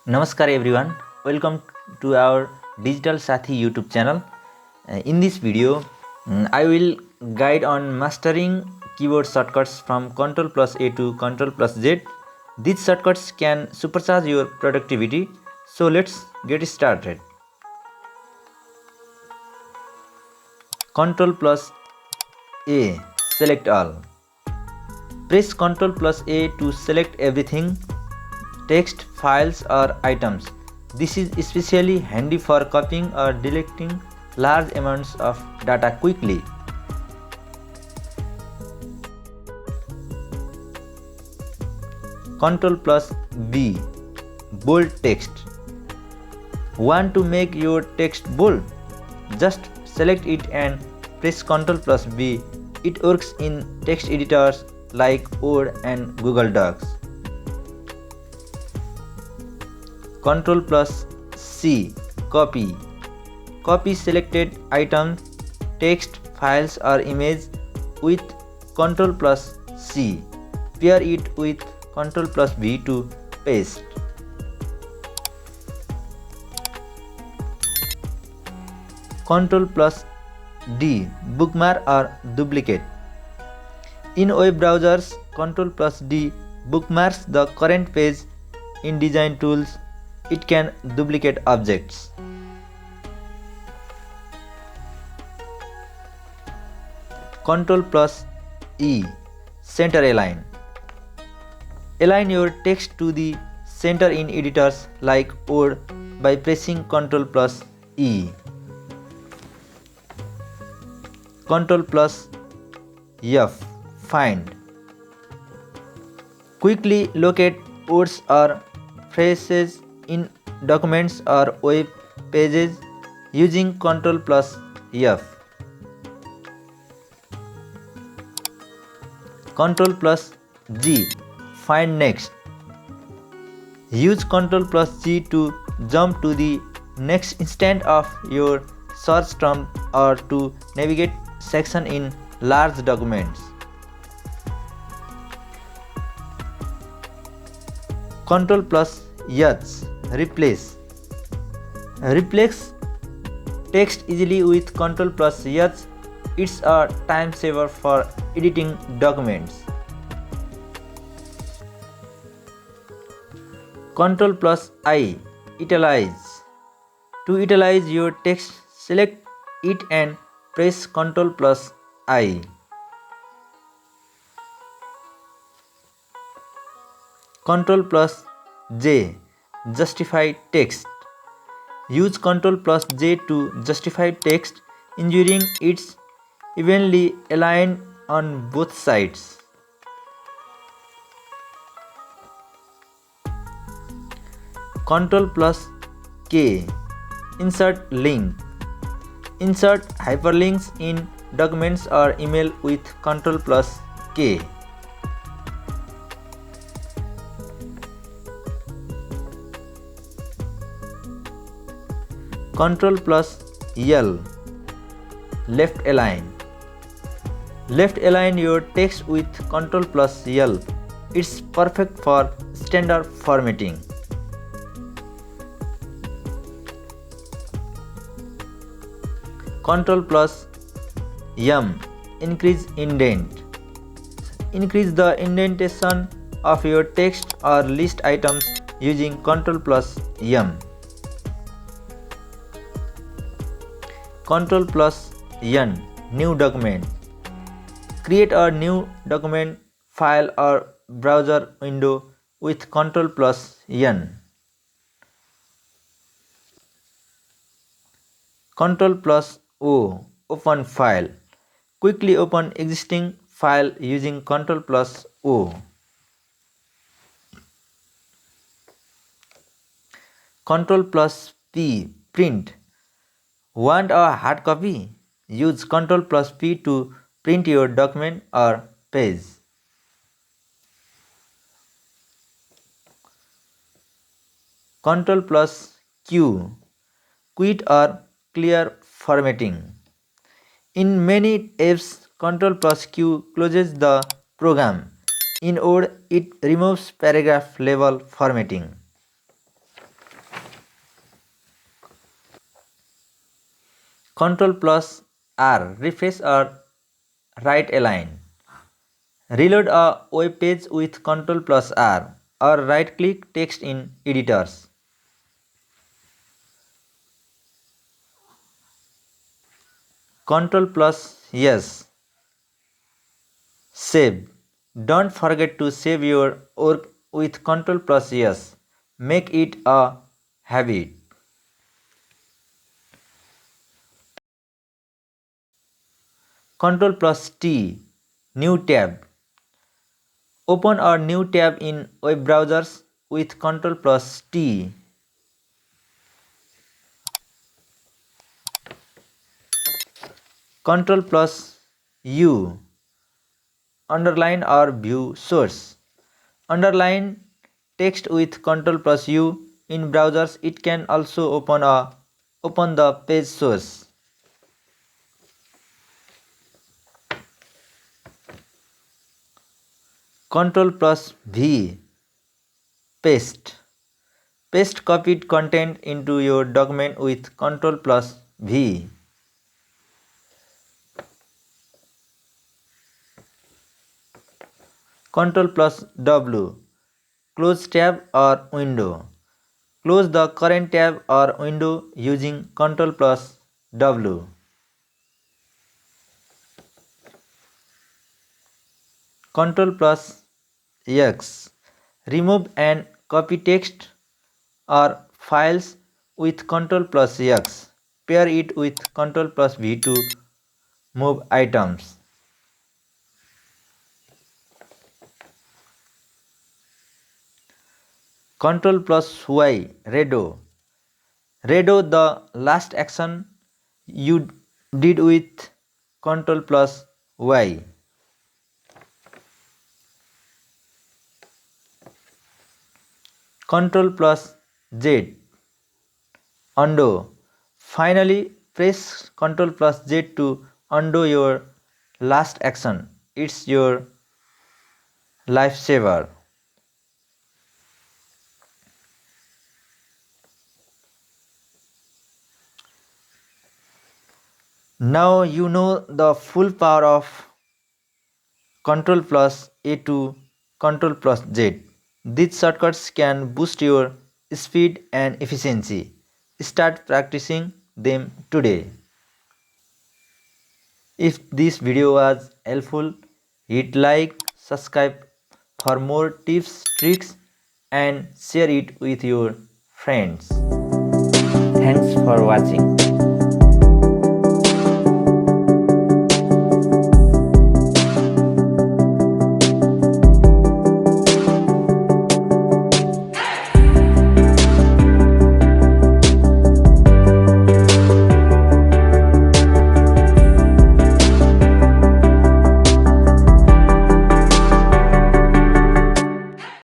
Namaskar everyone, welcome to our Digital Sathi YouTube channel. In this video, I will guide on mastering keyboard shortcuts from Ctrl plus A to Ctrl plus Z. These shortcuts can supercharge your productivity. So let's get started. Ctrl plus A, select all. Press Ctrl plus A to select everything, text, files or items. This is especially handy for copying or deleting large amounts of data quickly. Ctrl plus B, bold text. Want to make your text bold? Just select it and press Ctrl plus B. It works in text editors like Word and Google Docs. Ctrl plus C, copy. Copy selected items, text, files or image with Ctrl plus C. Pair it with Ctrl plus V to paste. Ctrl plus D, bookmark or duplicate. In web browsers, Ctrl plus D bookmarks the current page. In design tools, it can duplicate objects. Ctrl plus E, center align. Align your text to the center in editors like Word by pressing Ctrl plus E. Ctrl plus F, find. Quickly locate words or phrases in documents or web pages using Ctrl plus F. Ctrl plus G, find next. Use Ctrl plus G to jump to the next instant of your search term or to navigate section in large documents. Ctrl plus H, replace. Replace text easily with Ctrl plus H. It's a time saver for editing documents. Ctrl plus I, italize. To italize your text, select it and press Ctrl plus I. Ctrl plus J, justify text. Use Ctrl plus J to justify text, ensuring it's evenly aligned on both sides. Ctrl plus K, insert link. Insert hyperlinks in documents or email with Ctrl plus K. Ctrl plus L, left align. Left align your text with Ctrl plus L. It's perfect for standard formatting. Ctrl plus M, increase indent. Increase the indentation of your text or list items using Ctrl plus M. Ctrl plus N, new document. Create a new document, file or browser window with Ctrl plus N. Ctrl plus O, open file. Quickly open existing file using Ctrl plus O. Ctrl plus P, print. Want a hard copy? Use Ctrl plus P to print your document or page. Ctrl plus Q, quit or clear formatting. In many apps, Ctrl plus Q closes the program. In Word, it removes paragraph level formatting. Ctrl plus R, refresh or right align. Reload a web page with Ctrl plus R or right click text in editors. Ctrl plus yes. Save. Don't forget to save your work with Ctrl plus yes. Make it a habit. Ctrl plus T. New tab. Open a new tab in web browsers with Ctrl plus T. Ctrl plus U. Underline or view source. Underline text with Ctrl plus U. In browsers, it can also open the page source. Ctrl plus V. Paste. Paste copied content into your document with Ctrl plus V. Ctrl plus W. Close tab or window. Close the current tab or window using Ctrl plus W. Ctrl plus X. Remove and copy text or files with Ctrl plus X. Pair it with Ctrl plus V to move items. Ctrl plus Y. Redo. Redo the last action you did with Ctrl plus Y. Ctrl plus Z. Undo. Finally, press Ctrl plus Z to undo your last action. It's your lifesaver. Now you know the full power of Ctrl plus A to Ctrl plus Z. These shortcuts can boost your speed and efficiency. Start practicing them today. If this video was helpful, hit like, subscribe for more tips, tricks, and share it with your friends. Thanks for watching.